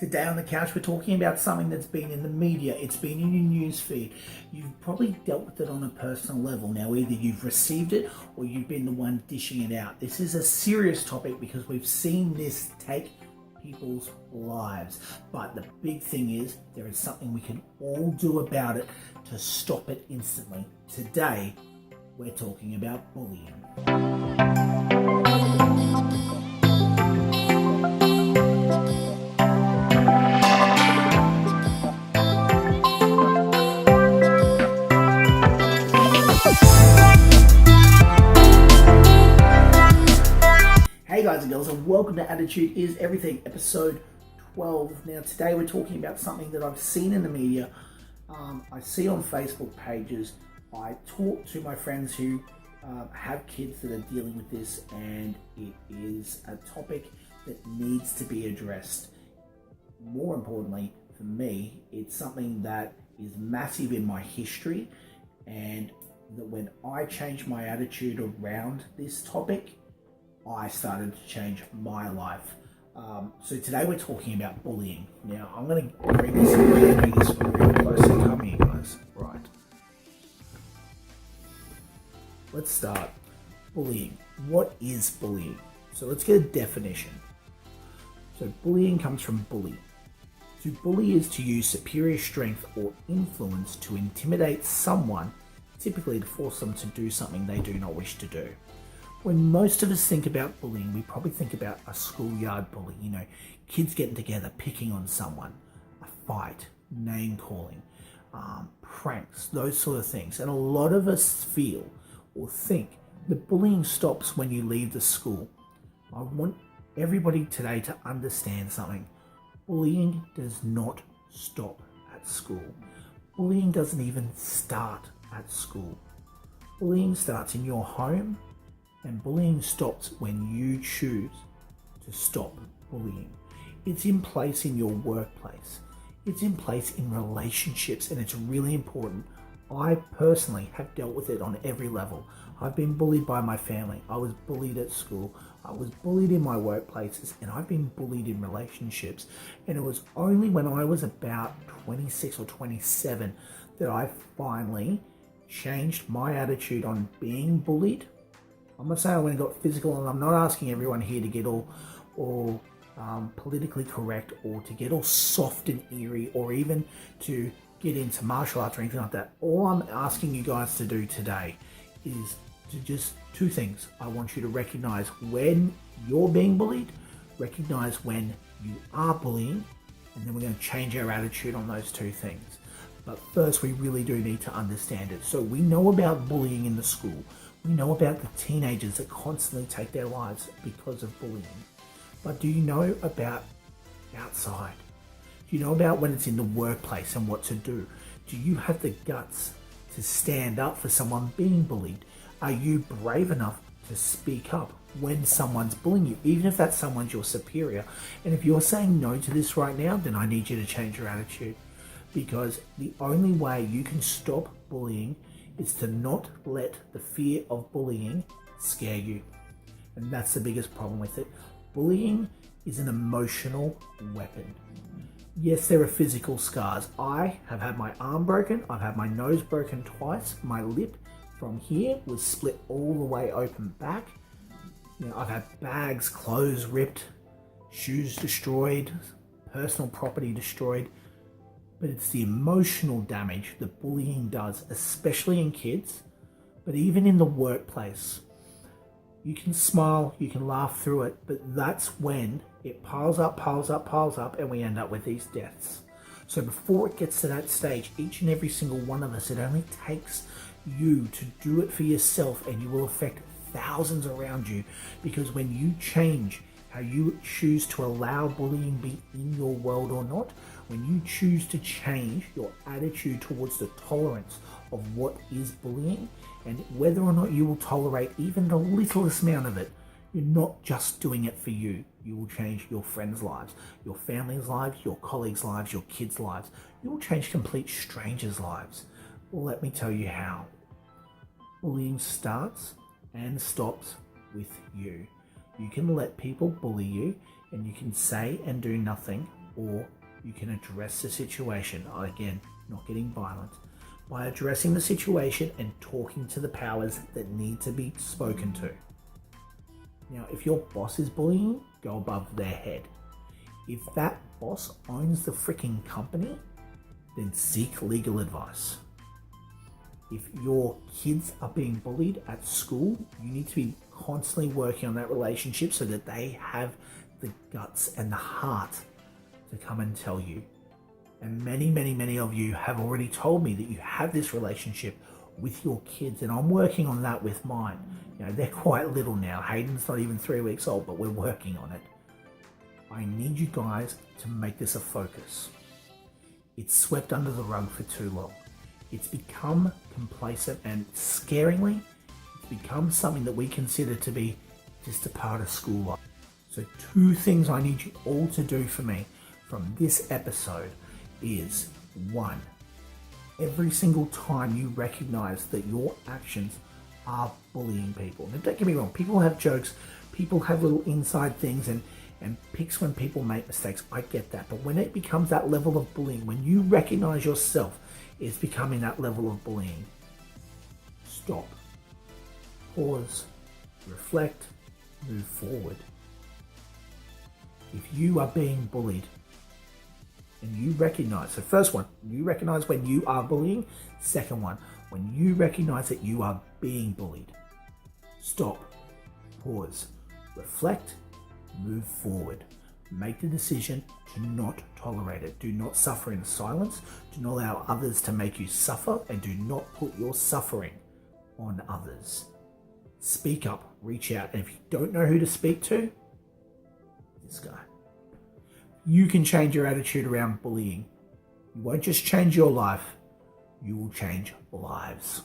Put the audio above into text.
Today on the couch, we're talking about something that's been in the media. It's been in your news feed. You've probably dealt with it on a personal level. Now, either you've received it or you've been the one dishing it out. This is a serious topic because we've seen this take people's lives. But the big thing is, there is something we can all do about it to stop it instantly. Today, we're talking about bullying. Hey guys and girls, and welcome to Attitude is Everything, episode 12. Now today we're talking about something that I've seen in the media, I see on Facebook pages, I talk to my friends who have kids that are dealing with this, and it is a topic that needs to be addressed. More importantly, for me, it's something that is massive in my history, and that when I changed my attitude around this topic, I started to change my life. So today we're talking about bullying. Now I'm going to bring this really close to come here, guys. Right. Let's start. Bullying. What is bullying? So let's get a definition. So bullying comes from bully. To bully is to use superior strength or influence to intimidate someone, typically to force them to do something they do not wish to do. When most of us think about bullying, we probably think about a schoolyard bully, kids getting together, picking on someone, a fight, name calling, pranks, those sort of things. And a lot of us feel or think that bullying stops when you leave the school. I want everybody today to understand something. Bullying does not stop at school. Bullying doesn't even start at school. Bullying starts in your home, and bullying stops when you choose to stop bullying. It's in place in your workplace. It's in place in relationships, and it's really important. I personally have dealt with it on every level. I've been bullied by my family. I was bullied at school. I was bullied in my workplaces, and I've been bullied in relationships. And it was only when I was about 26 or 27 that I finally changed my attitude on being bullied. I'm not saying I went and got physical, and I'm not asking everyone here to get all politically correct or to get all soft and eerie or even to get into martial arts or anything like that. All I'm asking you guys to do today is to just two things. I want you to recognize when you're being bullied, recognize when you are bullying, and then we're going to change our attitude on those two things. But first, we really do need to understand it. So we know about bullying in the school. We know about the teenagers that constantly take their lives because of bullying. But do you know about outside? Do you know about when it's in the workplace and what to do? Do you have the guts to stand up for someone being bullied? Are you brave enough to speak up when someone's bullying you, even if that someone's your superior? And if you're saying no to this right now, then I need you to change your attitude. Because the only way you can stop bullying is to not let the fear of bullying scare you. And that's the biggest problem with it. Bullying is an emotional weapon. Yes, there are physical scars. I have had my arm broken. I've had my nose broken twice. My lip from here was split all the way open back. I've had bags, clothes ripped, shoes destroyed, personal property destroyed. But it's the emotional damage that bullying does, especially in kids, but even in the workplace. You can smile, you can laugh through it, but that's when it piles up, and we end up with these deaths. So before it gets to that stage, each and every single one of us, it only takes you to do it for yourself, and you will affect thousands around you. Because when you change how you choose to allow bullying be in your world or not, when you choose to change your attitude towards the tolerance of what is bullying and whether or not you will tolerate even the littlest amount of it, you're not just doing it for you. You will change your friends' lives, your family's lives, your colleagues' lives, your kids' lives. You will change complete strangers' lives. Well, let me tell you how. Bullying starts and stops with you. You can let people bully you, and you can say and do nothing, or you can address the situation, again, not getting violent, by addressing the situation and talking to the powers that need to be spoken to. Now, if your boss is bullying, go above their head. If that boss owns the freaking company, then seek legal advice. If your kids are being bullied at school, you need to be constantly working on that relationship so that they have the guts and the heart to come and tell you. And many of you have already told me that you have this relationship with your kids, and I'm working on that with mine. You know, they're quite little now. Hayden's not even 3 weeks old, but we're working on it. I need you guys to make this a focus. It's swept under the rug for too long. It's become complacent, and scaringly, it's become something that we consider to be just a part of school life. So 2 things I need you all to do for me from this episode is 1, every single time you recognize that your actions are bullying people. Now, don't get me wrong, people have jokes, people have little inside things and picks when people make mistakes. I get that. But when it becomes that level of bullying, when you recognize yourself is becoming that level of bullying, stop, pause, reflect, move forward. If you are being bullied and you recognize, so first one, you recognize when you are bullying. Second one, when you recognize that you are being bullied, stop, pause, reflect, move forward. Make the decision to not tolerate it. Do not suffer in silence. Do not allow others to make you suffer, and do not put your suffering on others. Speak up, reach out, and if you don't know who to speak to, this guy. You can change your attitude around bullying. You won't just change your life, you will change lives.